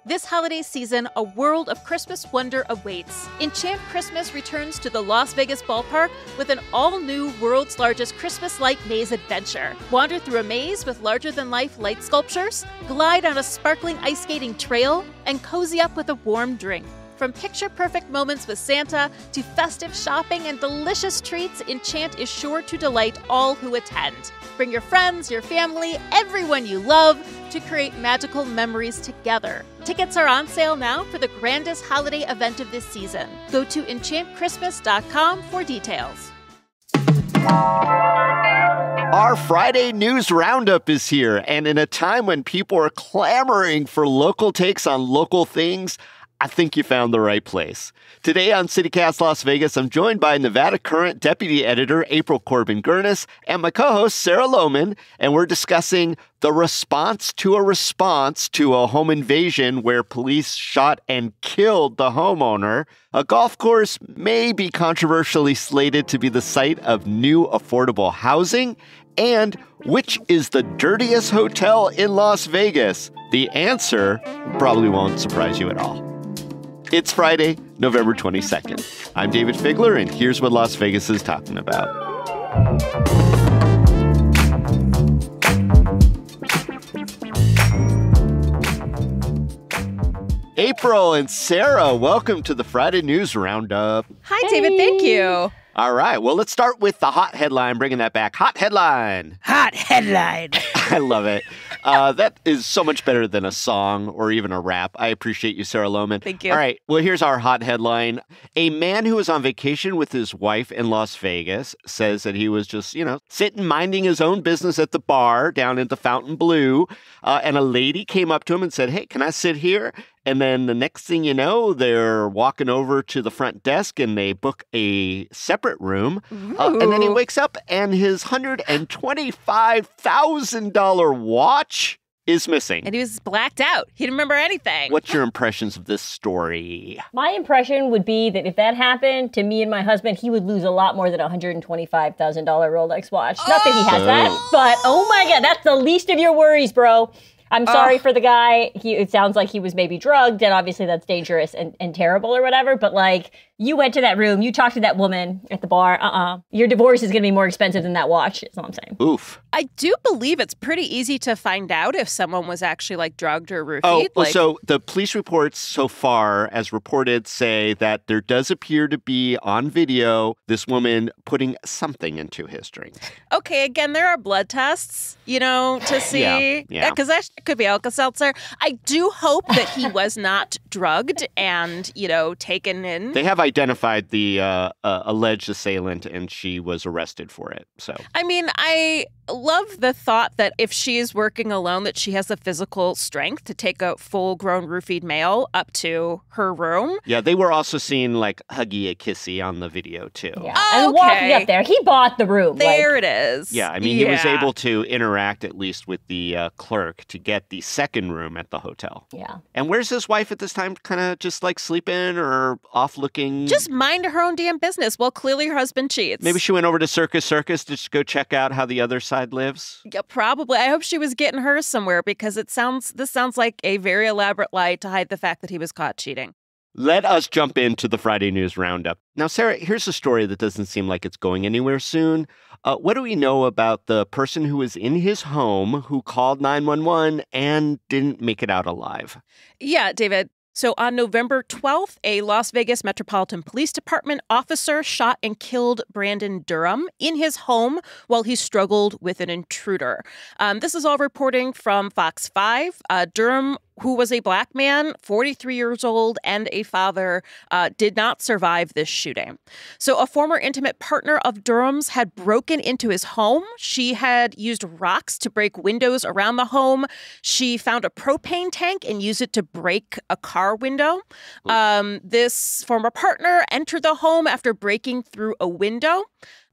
This holiday season, a world of Christmas wonder awaits. Enchant Christmas returns to the Las Vegas ballpark with an all-new world's largest Christmas-like maze adventure. Wander through a maze with larger-than-life light sculptures, glide on a sparkling ice skating trail, and cozy up with a warm drink. From picture-perfect moments with Santa to festive shopping and delicious treats, Enchant is sure to delight all who attend. Bring your friends, your family, everyone you love to create magical memories together. Tickets are on sale now for the grandest holiday event of this season. Go to enchantchristmas.com for details. Our Friday News Roundup is here, and in a time when people are clamoring for local takes on local things, I think you found the right place. Today on CityCast Las Vegas, I'm joined by Nevada Current Deputy Editor April Corbin-Gurnis and my co-host Sarah Lohman, and we're discussing the response to a home invasion where police shot and killed the homeowner. A golf course may be controversially slated to be the site of new affordable housing, and which is the dirtiest hotel in Las Vegas? The answer probably won't surprise you at all. It's Friday, November 22nd. I'm David Figler, and here's what Las Vegas is talking about. April and Sarah, welcome to the Friday News Roundup. Hi, David. Thank you. All right. Well, let's start with the hot headline, bringing that back. Hot headline. Hot headline. I love it. That is so much better than a song or even a rap. I appreciate you, Sarah Lohman. Thank you. All right. Well, here's our hot headline. A man who was on vacation with his wife in Las Vegas says that he was just, sitting minding his own business at the bar down at the Fontainebleau. And a lady came up to him and said, "Hey, can I sit here?" And then the next thing you know, they're walking over to the front desk and they book a separate room. And then he wakes up and his $125,000 watch is missing. And he was blacked out. He didn't remember anything. What's your impressions of this story? My impression would be that if that happened to me and my husband, he would lose a lot more than a $125,000 Rolex watch. Not that he has that, but oh my God, that's the least of your worries, bro. I'm sorry for the guy. It sounds like he was maybe drugged, and obviously that's dangerous and terrible or whatever. But you went to that room, you talked to that woman at the bar. Your divorce is going to be more expensive than that watch, is all I'm saying. Oof. I do believe it's pretty easy to find out if someone was actually drugged or roofied. So the police reports so far, as reported, say that there does appear to be on video this woman putting something into his drink. Okay, again, there are blood tests, to see. Yeah. Because that could be Alka-Seltzer. I do hope that he was not drugged and, taken in. They have identified the alleged assailant, and she was arrested for it. So, I mean, I love the thought that if she is working alone, that she has the physical strength to take a full-grown roofied male up to her room. Yeah, they were also seen huggy-a-kissy on the video too. Yeah. And walking up there, he bought the room. There it is. Yeah, I mean, he was able to interact at least with the clerk to get the second room at the hotel. Yeah. And where's his wife at this time? Kind of just sleeping or off looking? Just mind her own damn business. Well, clearly her husband cheats. Maybe she went over to Circus to just go check out how the other side lives. Yeah, probably. I hope she was getting hers somewhere because this sounds like a very elaborate lie to hide the fact that he was caught cheating. Let us jump into the Friday News Roundup. Now, Sarah, here's a story that doesn't seem like it's going anywhere soon. What do we know about the person who was in his home who called 911 and didn't make it out alive? Yeah, David. So on November 12th, a Las Vegas Metropolitan Police Department officer shot and killed Brandon Durham in his home while he struggled with an intruder. This is all reporting from Fox 5. Durham, who was a black man, 43 years old, and a father, did not survive this shooting. So a former intimate partner of Durham's had broken into his home. She had used rocks to break windows around the home. She found a propane tank and used it to break a car window. This former partner entered the home after breaking through a window.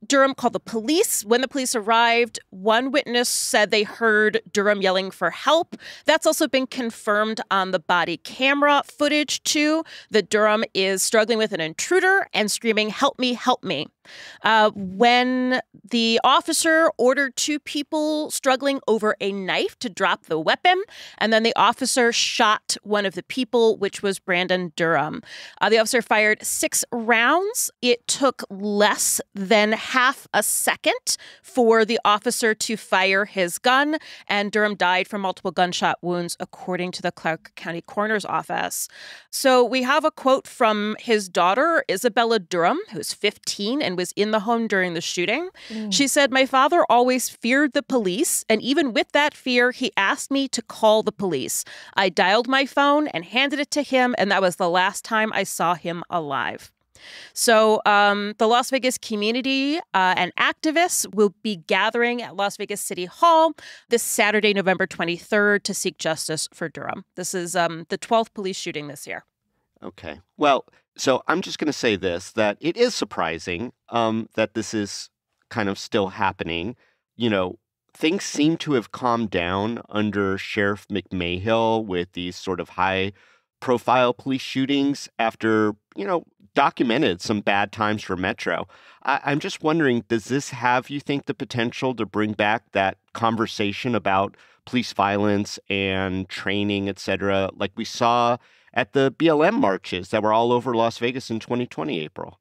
Durham called the police. When the police arrived, one witness said they heard Durham yelling for help. That's also been confirmed on the body camera footage, too, that Durham is struggling with an intruder and screaming, "Help me, help me." when the officer ordered two people struggling over a knife to drop the weapon, and then the officer shot one of the people, which was Brandon Durham. The officer fired 6 rounds. It took less than half a second for the officer to fire his gun, and Durham died from multiple gunshot wounds, according to the Clark County Coroner's Office. So we have a quote from his daughter, Isabella Durham, who's 15 and was in the home during the shooting. She said, "My father always feared the police, and even with that fear, he asked me to call the police. I dialed my phone and handed it to him, and that was the last time I saw him alive." So the Las Vegas community and activists will be gathering at Las Vegas City Hall this Saturday, November 23rd, to seek justice for Durham. This is the 12th police shooting this year. Okay. Well, so I'm just going to say this, that it is surprising that this is kind of still happening. You know, things seem to have calmed down under Sheriff McMahill with these sort of high-profile police shootings after, documented some bad times for Metro. I'm just wondering, does this have, you think, the potential to bring back that conversation about police violence and training, et cetera, like we saw at the BLM marches that were all over Las Vegas in 2020, April?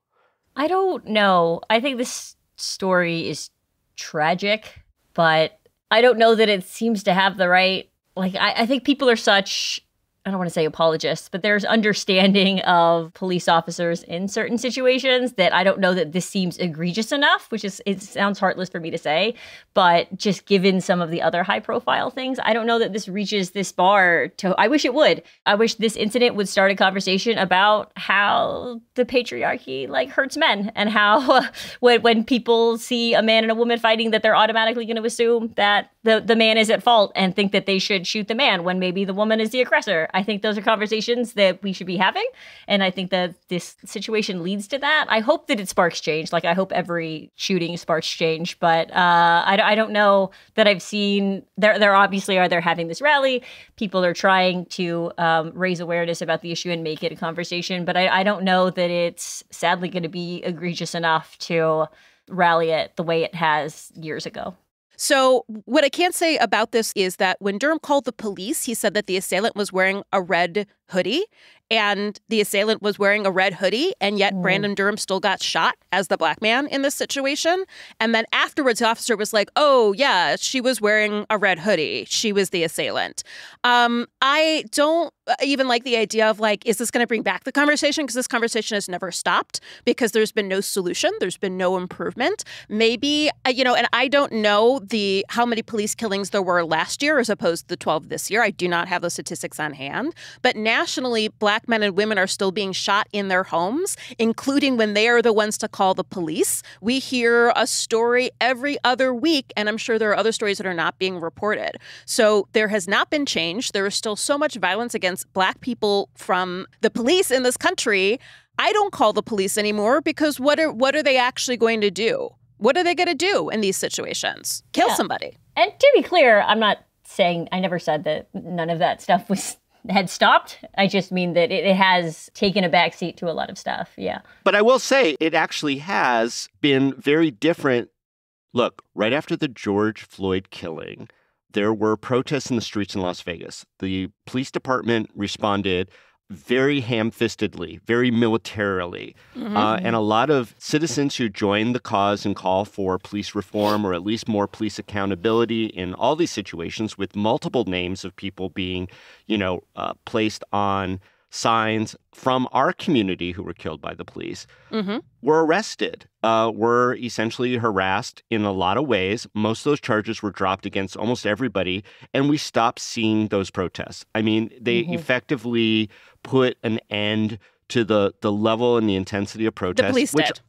I don't know. I think this story is tragic, but I don't know that it seems to have the right, I think people are such, I don't want to say apologists, but there's understanding of police officers in certain situations that I don't know that this seems egregious enough, it sounds heartless for me to say, but just given some of the other high profile things, I don't know that this reaches this bar I wish it would. I wish this incident would start a conversation about how the patriarchy hurts men, and how when people see a man and a woman fighting, that they're automatically going to assume that the man is at fault and think that they should shoot the man when maybe the woman is the aggressor. I think those are conversations that we should be having. And I think that this situation leads to that. I hope that it sparks change. I hope every shooting sparks change. But I don't know that I've seen, there obviously they're having this rally. People are trying to raise awareness about the issue and make it a conversation. But I don't know that it's sadly going to be egregious enough to rally it the way it has years ago. So what I can say about this is that when Durham called the police, he said that the assailant was wearing a red hoodie, and the assailant was wearing a red hoodie, and yet Brandon Durham still got shot as the black man in this situation. And then afterwards, the officer was like, "Oh, yeah, she was wearing a red hoodie. She was the assailant." I don't even like the idea of is this going to bring back the conversation? Because this conversation has never stopped, because there's been no solution. There's been no improvement. Maybe, and I don't know how many police killings there were last year as opposed to the 12 this year. I do not have those statistics on hand. But nationally, black men and women are still being shot in their homes, including when they are the ones to call the police. We hear a story every other week, and I'm sure there are other stories that are not being reported. So there has not been change. There is still so much violence against black people from the police in this country. I don't call the police anymore, because what are they actually going to do? What are they going to do in these situations? Kill somebody. And to be clear, I'm not saying, I never said that none of that stuff had stopped. I just mean that it has taken a backseat to a lot of stuff. Yeah. But I will say it actually has been very different. Look, right after the George Floyd killing, there were protests in the streets in Las Vegas. The police department responded very ham-fistedly, very militarily. And a lot of citizens who joined the cause and call for police reform, or at least more police accountability in all these situations, with multiple names of people being, placed on signs from our community who were killed by the police, were arrested, were essentially harassed in a lot of ways. Most of those charges were dropped against almost everybody, and we stopped seeing those protests. I mean, they effectively put an end to the level and the intensity of protest. The police did.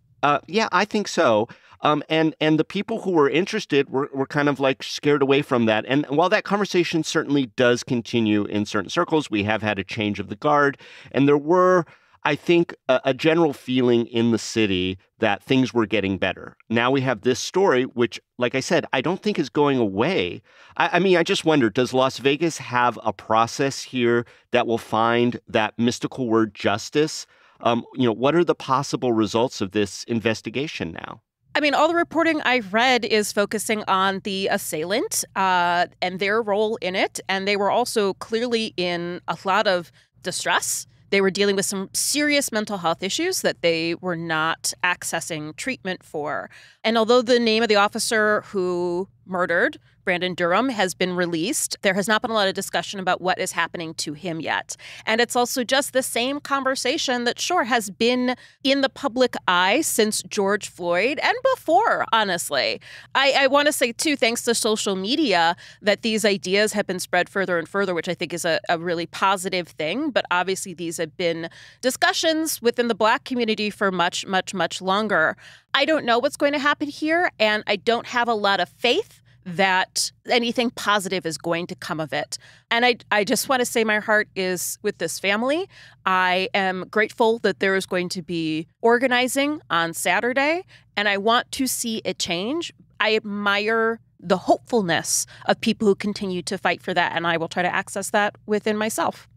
Yeah, I think so. And the people who were interested were kind of scared away from that. And while that conversation certainly does continue in certain circles, we have had a change of the guard. And there were, I think, a general feeling in the city that things were getting better. Now we have this story, which, like I said, I don't think is going away. I mean, I just wonder, does Las Vegas have a process here that will find that mystical word justice? What are the possible results of this investigation now? I mean, all the reporting I've read is focusing on the assailant and their role in it. And they were also clearly in a lot of distress. They were dealing with some serious mental health issues that they were not accessing treatment for. And although the name of the officer who murdered Brandon Durham has been released, there has not been a lot of discussion about what is happening to him yet. And it's also just the same conversation that, sure, has been in the public eye since George Floyd and before, honestly. I want to say, too, thanks to social media, that these ideas have been spread further and further, which I think is a really positive thing. But obviously, these have been discussions within the Black community for much, much, much longer. I don't know what's going to happen here, and I don't have a lot of faith that anything positive is going to come of it. And I just want to say my heart is with this family. I am grateful that there is going to be organizing on Saturday, and I want to see it change. I admire the hopefulness of people who continue to fight for that, and I will try to access that within myself.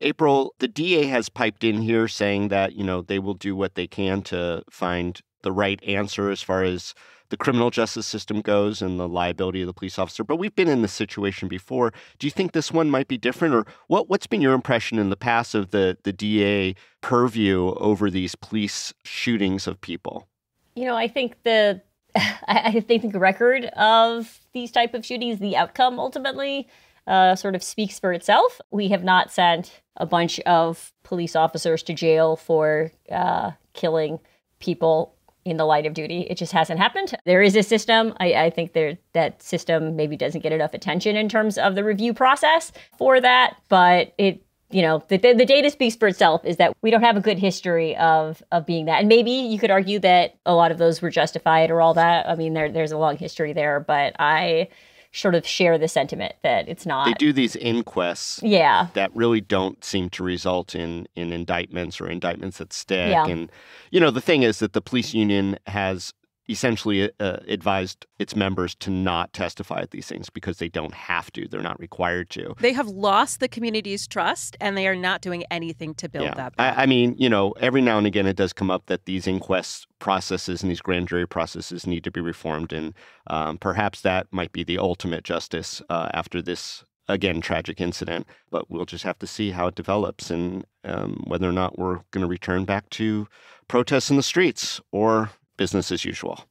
April, the DA has piped in here saying that, they will do what they can to find the right answer as far as the criminal justice system goes and the liability of the police officer. But we've been in this situation before. Do you think this one might be different? Or what's been your impression in the past of the DA purview over these police shootings of people? I think I think the record of these type of shootings, the outcome ultimately sort of speaks for itself. We have not sent a bunch of police officers to jail for killing people in the light of duty. It just hasn't happened. There is a system. I think that system maybe doesn't get enough attention in terms of the review process for that. But the data speaks for itself, is that we don't have a good history of being that. And maybe you could argue that a lot of those were justified or all that. I mean, there's a long history there, but I sort of share the sentiment that it's not. They do these inquests that really don't seem to result in indictments or indictments that stick. Yeah. And, the thing is that the police union has essentially advised its members to not testify at these things because they don't have to. They're not required to. They have lost the community's trust, and they are not doing anything to build that back. I mean, every now and again it does come up that these inquest processes and these grand jury processes need to be reformed, and perhaps that might be the ultimate justice after this, again, tragic incident. But we'll just have to see how it develops and whether or not we're going to return back to protests in the streets or business as usual.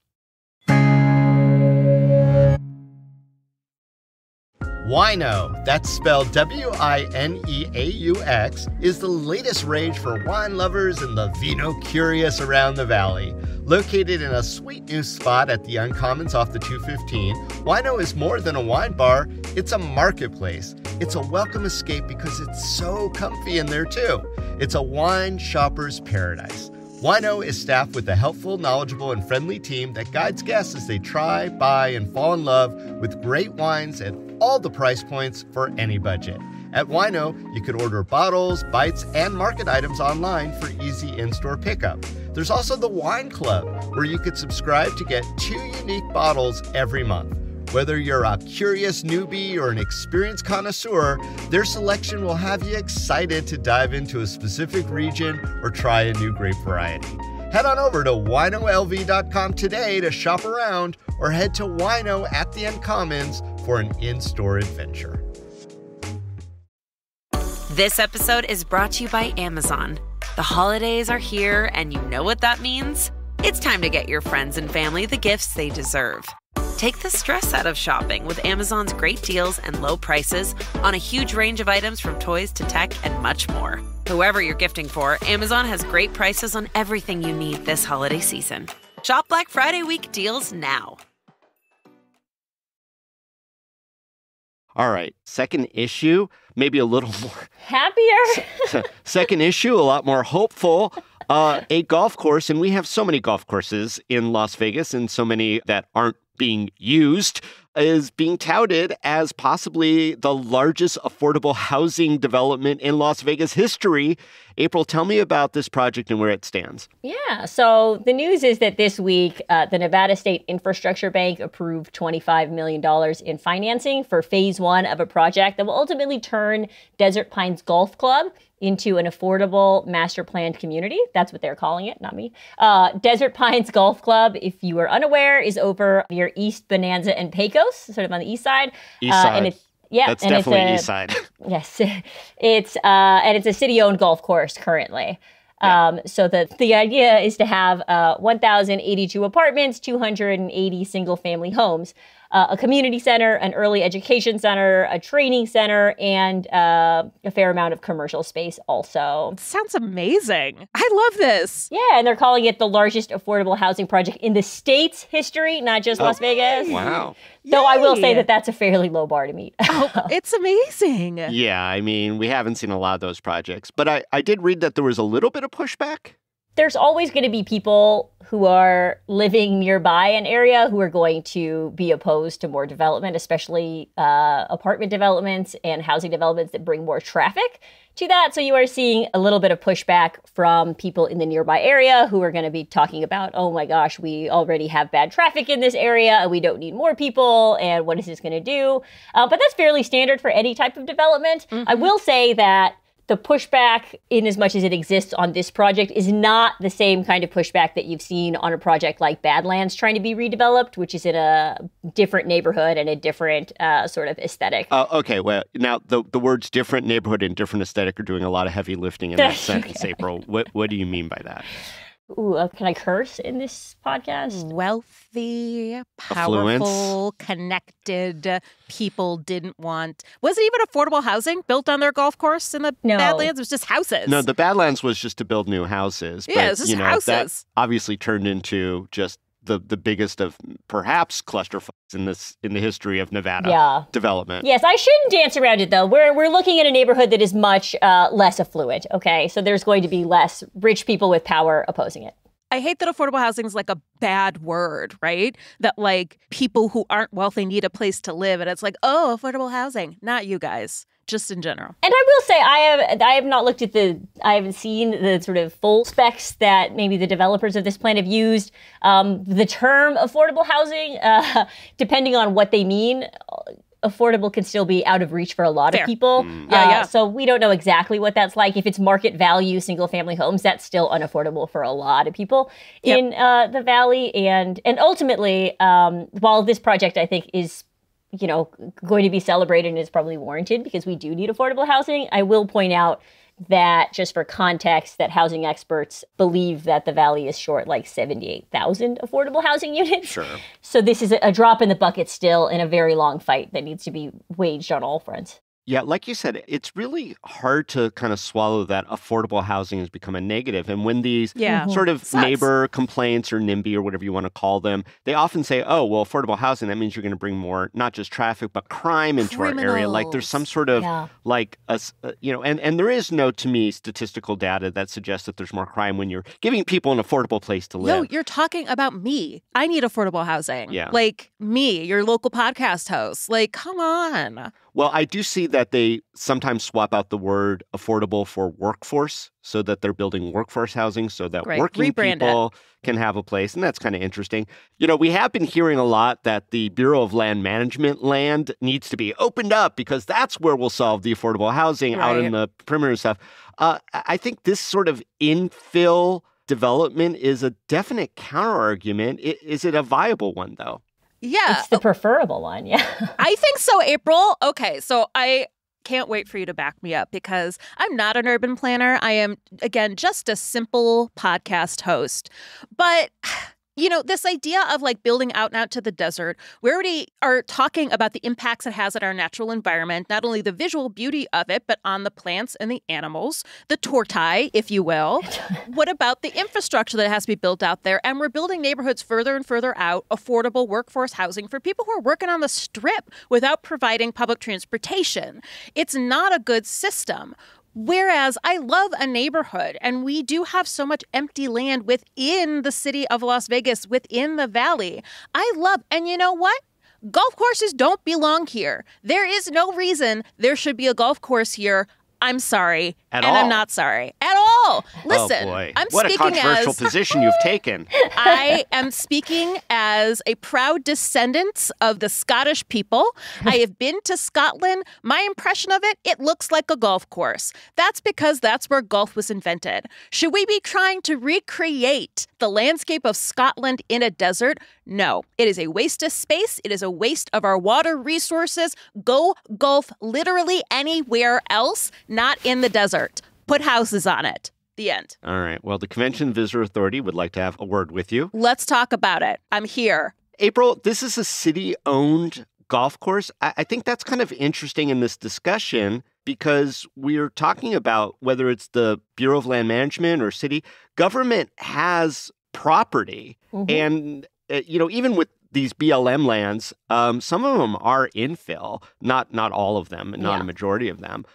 Wino, that's spelled Wineaux, is the latest rage for wine lovers and the vino curious around the valley. Located in a sweet new spot at the Uncommons off the 215, Wino is more than a wine bar, it's a marketplace. It's a welcome escape because it's so comfy in there too. It's a wine shopper's paradise. Wino is staffed with a helpful, knowledgeable, and friendly team that guides guests as they try, buy, and fall in love with great wines at all the price points for any budget. At Wino, you could order bottles, bites, and market items online for easy in-store pickup. There's also the Wine Club, where you could subscribe to get 2 unique bottles every month. Whether you're a curious newbie or an experienced connoisseur, their selection will have you excited to dive into a specific region or try a new grape variety. Head on over to winolv.com today to shop around, or head to Wino at the Uncommons for an in-store adventure. This episode is brought to you by Amazon. The holidays are here, and you know what that means. It's time to get your friends and family the gifts they deserve. Take the stress out of shopping with Amazon's great deals and low prices on a huge range of items from toys to tech and much more. Whoever you're gifting for, Amazon has great prices on everything you need this holiday season. Shop Black Friday week deals now. All right, second issue, maybe a little more happier. Second issue, a lot more hopeful. A golf course, and we have so many golf courses in Las Vegas and so many that aren't being used, is being touted as possibly the largest affordable housing development in Las Vegas history. April, tell me about this project and where it stands. Yeah, so the news is that this week, the Nevada State Infrastructure Bank approved $25 million in financing for phase 1 of a project that will ultimately turn Desert Pines Golf Club into an affordable master planned community. That's what they're calling it, not me. Desert Pines Golf Club, if you are unaware, is over near East Bonanza and Pecos, sort of on the east side. East side. And it's, yeah, that's and definitely east side. Yes. It's a city-owned golf course currently. So the idea is to have 1,082 apartments, 280 single-family homes, a community center, an early education center, a training center, and a fair amount of commercial space also. Sounds amazing. I love this. Yeah, and they're calling it the largest affordable housing project in the state's history, not just Las Vegas. Wow. Though I will say that that's a fairly low bar to meet. It's amazing. Yeah, I mean, we haven't seen a lot of those projects. But I did read that there was a little bit of pushback. There's always going to be people who are living nearby an area who are going to be opposed to more development, especially apartment developments and housing developments that bring more traffic to that. So you are seeing a little bit of pushback from people in the nearby area who are going to be talking about, oh my gosh, we already have bad traffic in this area and we don't need more people. And what is this going to do? But that's fairly standard for any type of development. Mm-hmm. I will say that the pushback, in as much as it exists on this project, is not the same kind of pushback that you've seen on a project like Badlands trying to be redeveloped, which is in a different neighborhood and a different sort of aesthetic. Okay, well, now the words different neighborhood and different aesthetic are doing a lot of heavy lifting in that sentence, April. What do you mean by that? Ooh, can I curse in this podcast? Wealthy, powerful, connected people didn't want... Was it even affordable housing built on their golf course in the Badlands? It was just houses. No, the Badlands was just to build new houses. Yeah, it was just houses. That obviously turned into just the biggest of perhaps clusterfucks in the history of Nevada development. Yes, I shouldn't dance around it though. We're looking at a neighborhood that is much less affluent. Okay, so there's going to be less rich people with power opposing it. I hate that affordable housing is like a bad word, right? That like people who aren't wealthy need a place to live, and it's like, oh, affordable housing, not you guys. Just in general. And I will say, I have not looked at I haven't seen the sort of full specs that maybe the developers of this plan have used. The term affordable housing, depending on what they mean, affordable can still be out of reach for a lot of people. Yeah. So we don't know exactly what that's like. If it's market value single family homes, that's still unaffordable for a lot of people in the Valley. And ultimately, while this project, I think, is going to be celebrated and is probably warranted because we do need affordable housing, I will point out that, just for context, that housing experts believe that the Valley is short like 78,000 affordable housing units. Sure. So this is a drop in the bucket still in a very long fight that needs to be waged on all fronts. Yeah, like you said, it's really hard to kind of swallow that affordable housing has become a negative. And when these sort of neighbor complaints or NIMBY or whatever you want to call them, they often say, oh, well, affordable housing, that means you're going to bring more, not just traffic, but crime into our area. Like there's some sort of and there is no, to me, statistical data that suggests that there's more crime when you're giving people an affordable place to live. No, you're talking about me. I need affordable housing. Yeah. Like me, your local podcast host. Like, come on. Well, I do see that they sometimes swap out the word affordable for workforce so that they're building workforce housing so that working people can have a place. And that's kind of interesting. We have been hearing a lot that the Bureau of Land Management land needs to be opened up because that's where we'll solve the affordable housing out in the perimeter and stuff. I think this sort of infill development is a definite counterargument. Is it a viable one, though? Yeah. It's the preferable one, yeah. I think so, April. Okay, so I can't wait for you to back me up because I'm not an urban planner. I am, again, just a simple podcast host. But this idea of like building out and out to the desert, we already are talking about the impacts it has on our natural environment, not only the visual beauty of it, but on the plants and the animals, the tortai, if you will. What about the infrastructure that has to be built out there? And we're building neighborhoods further and further out, affordable workforce housing for people who are working on the strip without providing public transportation. It's not a good system. Whereas I love a neighborhood, and we do have so much empty land within the city of Las Vegas, within the Valley. And you know what? Golf courses don't belong here. There is no reason there should be a golf course here. I'm sorry. At and all. I'm not sorry. At all. all. Listen, oh boy. I'm What a speaking controversial as position you've taken. I am speaking as a proud descendant of the Scottish people. I have been to Scotland. My impression of it, it looks like a golf course. That's because that's where golf was invented. Should we be trying to recreate the landscape of Scotland in a desert? No, it is a waste of space. It is a waste of our water resources. Go golf literally anywhere else, not in the desert. Put houses on it. The end. All right. Well, the Convention Visitor Authority would like to have a word with you. Let's talk about it. I'm here. April, this is a city-owned golf course. I think that's kind of interesting in this discussion because we're talking about whether it's the Bureau of Land Management or city. Government has property. And, even with these BLM lands, some of them are infill, not all of them, not a majority of them.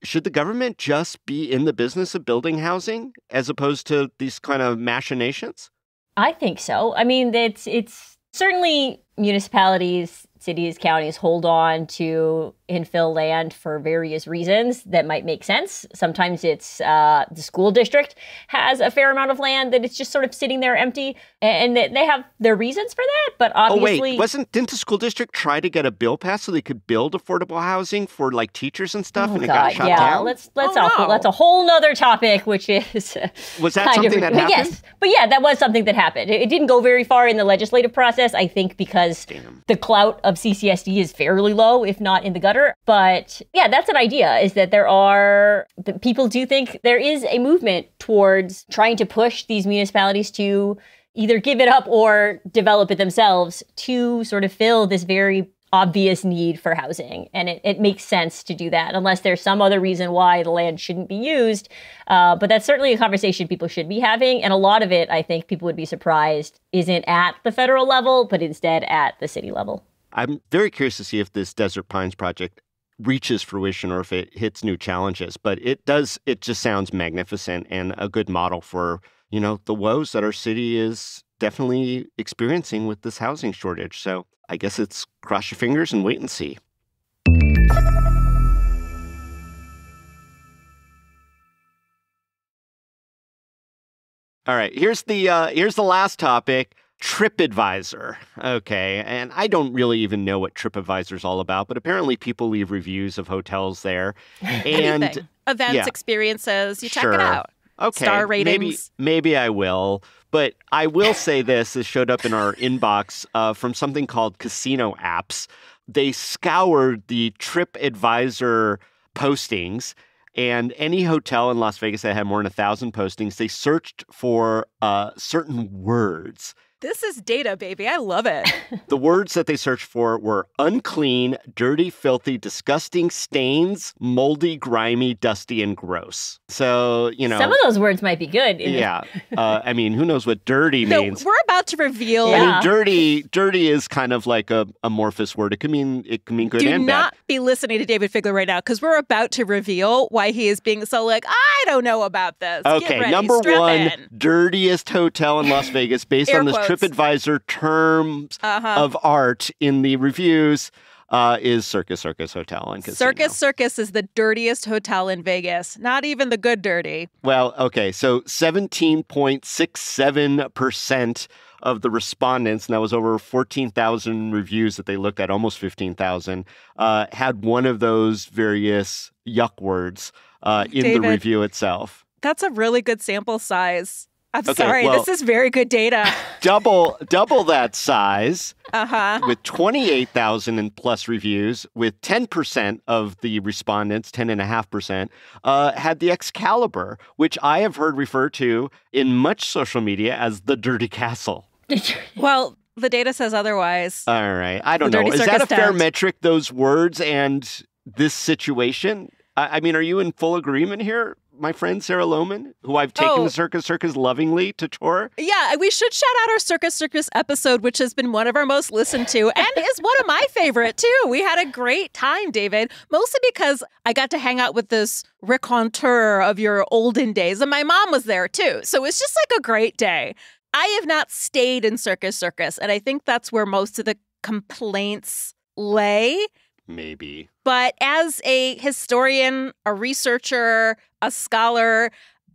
Should the government just be in the business of building housing as opposed to these kind of machinations? I think so. I mean, it's certainly municipalities, cities, counties hold on to infill land for various reasons that might make sense. Sometimes it's the school district has a fair amount of land that it's just sort of sitting there empty, and they have their reasons for that. But obviously, didn't the school district try to get a bill passed so they could build affordable housing for like teachers and stuff, and it got shut down? That's a whole nother topic, which is was that something that happened? Yes, but yeah, that was something that happened. It didn't go very far in the legislative process, I think, because the clout of CCSD is fairly low, if not in the gutter. But yeah, that's an idea, is that people do think there is a movement towards trying to push these municipalities to either give it up or develop it themselves to sort of fill this very obvious need for housing. And it makes sense to do that, unless there's some other reason why the land shouldn't be used. But that's certainly a conversation people should be having. And a lot of it, I think people would be surprised, isn't at the federal level, but instead at the city level. I'm very curious to see if this Desert Pines project reaches fruition or if it hits new challenges. But it just sounds magnificent and a good model for, the woes that our city is definitely experiencing with this housing shortage. So I guess it's cross your fingers and wait and see. All right, here's the last topic. TripAdvisor. Okay, and I don't really even know what TripAdvisor is all about, but apparently people leave reviews of hotels there. And anything. Events, experiences, you check sure. it out. Okay, Star ratings. Maybe I will. But I will say this showed up in our inbox from something called Casino Apps. They scoured the TripAdvisor postings, and any hotel in Las Vegas that had more than 1,000 postings, they searched for certain words. This is data, baby. I love it. The words that they searched for were unclean, dirty, filthy, disgusting, stains, moldy, grimy, dusty, and gross. So, some of those words might be good. Yeah. I mean, who knows what dirty means? We're about to reveal. Yeah. I mean, dirty is kind of like a amorphous word. It can mean good and bad. Do not be listening to David Figler right now, because we're about to reveal why he is being so I don't know about this. Okay, Get ready. number Strap one, in. Dirtiest hotel in Las Vegas, based on this TripAdvisor terms of art in the reviews, is Circus Hotel and Casino. Circus is the dirtiest hotel in Vegas. Not even the good dirty. Well, okay, so 17.67% of the respondents, and that was over 14,000 reviews that they looked at, almost 15,000, had one of those various yuck words in David, the review itself. That's a really good sample size. I'm Okay, sorry, well, this is very good data. Double that size with 28,000 and plus reviews, with 10% of the respondents, 10.5%, had the Excalibur, which I have heard referred to in much social media as the Dirty Castle. Well, the data says otherwise. All right. I don't know. Is that a fair metric, those words and this situation? I mean, are you in full agreement here? My friend Sarah Lohman, who I've taken to Circus lovingly to tour. Yeah, we should shout out our Circus episode, which has been one of our most listened to and is one of my favorite, too. We had a great time, David, mostly because I got to hang out with this raconteur of your olden days, and my mom was there, too. So it's just like a great day. I have not stayed in Circus, and I think that's where most of the complaints lay. Maybe. But as a historian, a researcher, a scholar,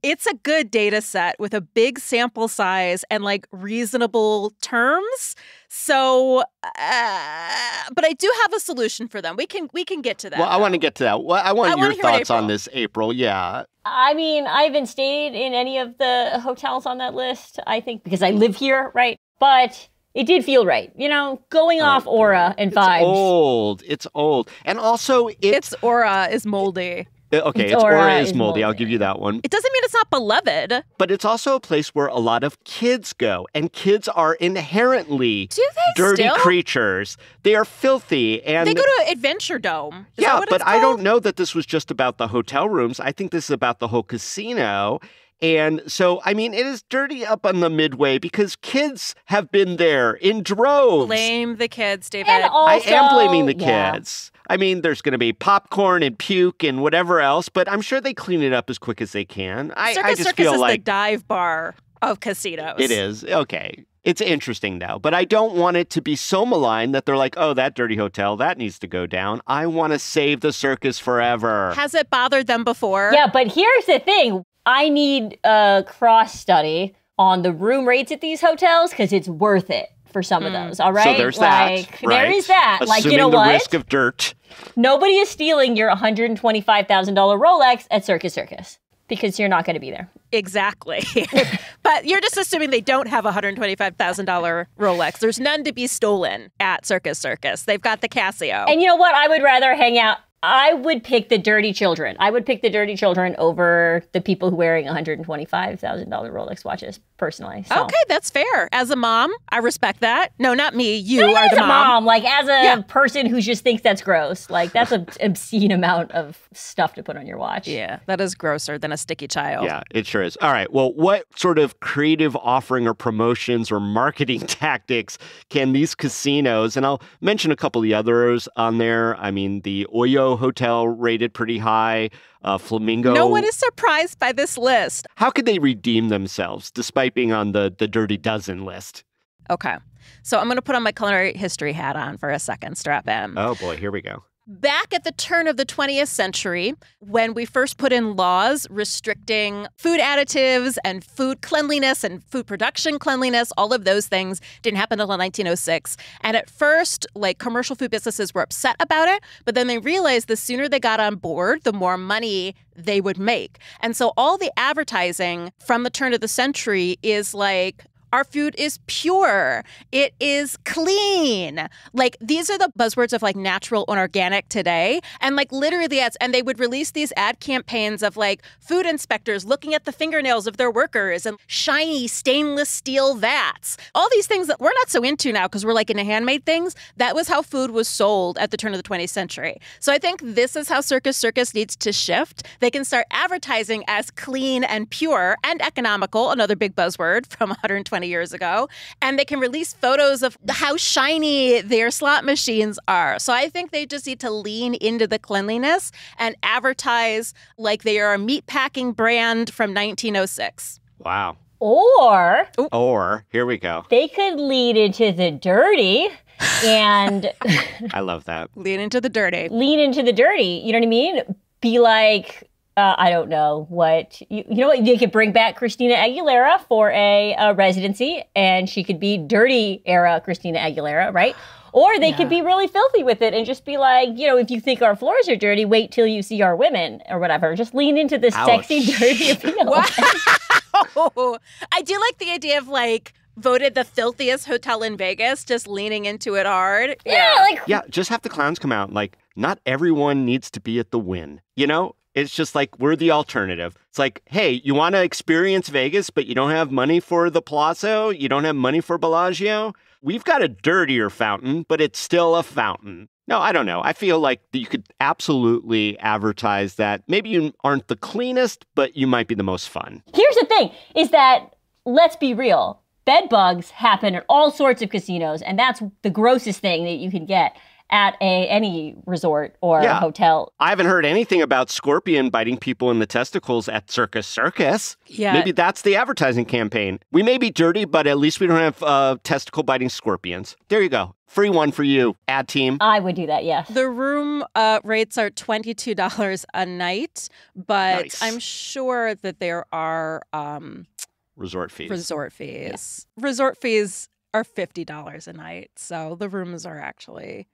It's a good data set with a big sample size and like reasonable terms. So, but I do have a solution for them. We can get to that. Well, I want to get to that. Well, I want your hear thoughts April. on this, April. Yeah. I mean, I haven't stayed in any of the hotels on that list, I think, because I live here, right? But it did feel right. You know, going off aura and vibes. It's old. And also, Its aura is moldy. Okay, its aura is moldy. I'll give you that one. It doesn't mean it's not beloved. But it's also a place where a lot of kids go. And kids are inherently dirty still? creatures. They are filthy. And They go to Adventure Dome. Is that yeah, what but it's I don't called? know that this was just about the hotel rooms. I think this is about the whole casino. And so, I mean, it is dirty up on the midway because kids have been there in droves. Blame the kids, David. And also, I am blaming the yeah. kids. I mean, there's going to be popcorn and puke and whatever else, but I'm sure they clean it up as quick as they can. I just Circus feel is like the dive bar of casinos. it is. Okay. It's interesting, though, but I don't want it to be so malign that they're like, oh, that dirty hotel, that needs to go down. I want to save the circus forever. Has it bothered them before? Yeah, but here's the thing. I need a cross study on the room rates at these hotels because it's worth it for some of those. All right. So there's that. Right? There is that. Assuming like, you know the what? risk of dirt. Nobody is stealing your $125,000 Rolex at Circus Circus because you're not going to be there. Exactly. But you're just assuming they don't have a $125,000 Rolex. There's none to be stolen at Circus Circus. They've got the Casio. And you know what? I would rather hang out. I would pick the dirty children. I would pick the dirty children over the people who are wearing $125,000 Rolex watches, personally. So. Okay, that's fair. As a mom, I respect that. No, not me. You Not are as the a mom. like as a Yeah. person who just thinks that's gross. Like that's an obscene amount of stuff to put on your watch. Yeah, that is grosser than a sticky child. Yeah, it sure is. All right. Well, what sort of creative offering or promotions or marketing tactics can these casinos, and I'll mention a couple of the others on there. I mean, the Oyo Hotel rated pretty high, Flamingo. No one is surprised by this list. How could they redeem themselves despite being on the Dirty Dozen list? Okay, so I'm going to put on my culinary history hat on for a second. Strap in. Oh, boy. Here we go. Back at the turn of the 20th century, when we first put in laws restricting food additives and food cleanliness and food production cleanliness, all of those things didn't happen until 1906. And at first, like commercial food businesses were upset about it, but then they realized the sooner they got on board, the more money they would make. And so all the advertising from the turn of the century is like, our food is pure. It is clean. Like, these are the buzzwords of like natural and organic today. And like literally ads, and they would release these ad campaigns of like food inspectors looking at the fingernails of their workers and shiny stainless steel vats. All these things that we're not so into now because we're like into handmade things. That was how food was sold at the turn of the 20th century. So I think this is how Circus Circus needs to shift. They can start advertising as clean and pure and economical, another big buzzword from 120 years ago, and they can release photos of how shiny their slot machines are. So I think they just need to lean into the cleanliness and advertise like they are a meatpacking brand from 1906. Wow. Or here we go. they could lead into the dirty and I love that. Lean into the dirty. lean into the dirty. You know what I mean? Be like, I don't know what, you know what? They could bring back Christina Aguilera for a residency and she could be dirty era Christina Aguilera, right? Or they could be really filthy with it and just be like, you know, if you think our floors are dirty, wait till you see our women or whatever. Just lean into this sexy, dirty appeal. Wow. I do like the idea of like voted the filthiest hotel in Vegas, just leaning into it hard. Yeah, just have the clowns come out. Like, not everyone needs to be at the Wynn, you know? It's just like, we're the alternative. It's like, hey, you want to experience Vegas, but you don't have money for the Palazzo? You don't have money for Bellagio? We've got a dirtier fountain, but it's still a fountain. No, I don't know. I feel like you could absolutely advertise that. Maybe you aren't the cleanest, but you might be the most fun. Here's the thing, is that, let's be real, bed bugs happen at all sorts of casinos, and that's the grossest thing that you can get. at any resort or hotel. I haven't heard anything about scorpion biting people in the testicles at Circus Circus. Yeah. Maybe that's the advertising campaign. We may be dirty, but at least we don't have testicle biting scorpions. There you go. Free one for you, ad team. I would do that, yes. The room rates are $22 a night, but Nice. I'm sure that there are Resort fees. resort fees. Yeah. Resort fees are $50 a night, so the rooms are actually,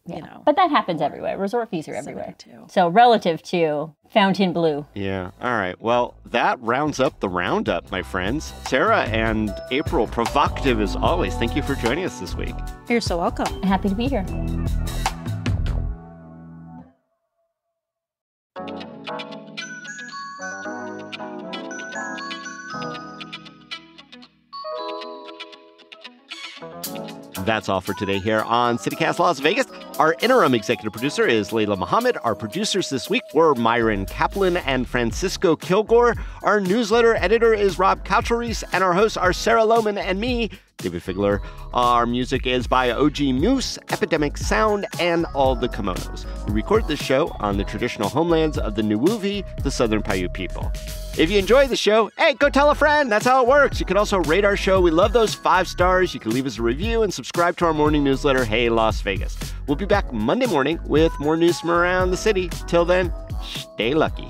you know. But that happens everywhere. Resort fees are everywhere. 72. So relative to Fontainebleau. Yeah. All right. Well, that rounds up the roundup, my friends. Sarah and April, provocative as always. Thank you for joining us this week. You're so welcome. Happy to be here. That's all for today here on CityCast Las Vegas. Our interim executive producer is Layla Muhammad. Our producers this week were Myron Kaplan and Francisco Kilgore. Our newsletter editor is Rob Coucherice, and our hosts are Sarah Lohman and me, David Figler. Our music is by OG Moose, Epidemic Sound, and All the Kimonos. We record this show on the traditional homelands of the Nuuvi, the Southern Paiute people. If you enjoy the show, hey, go tell a friend. That's how it works. You can also rate our show. We love those 5 stars. You can leave us a review and subscribe to our morning newsletter, Hey Las Vegas. We'll be back Monday morning with more news from around the city. Till then, stay lucky.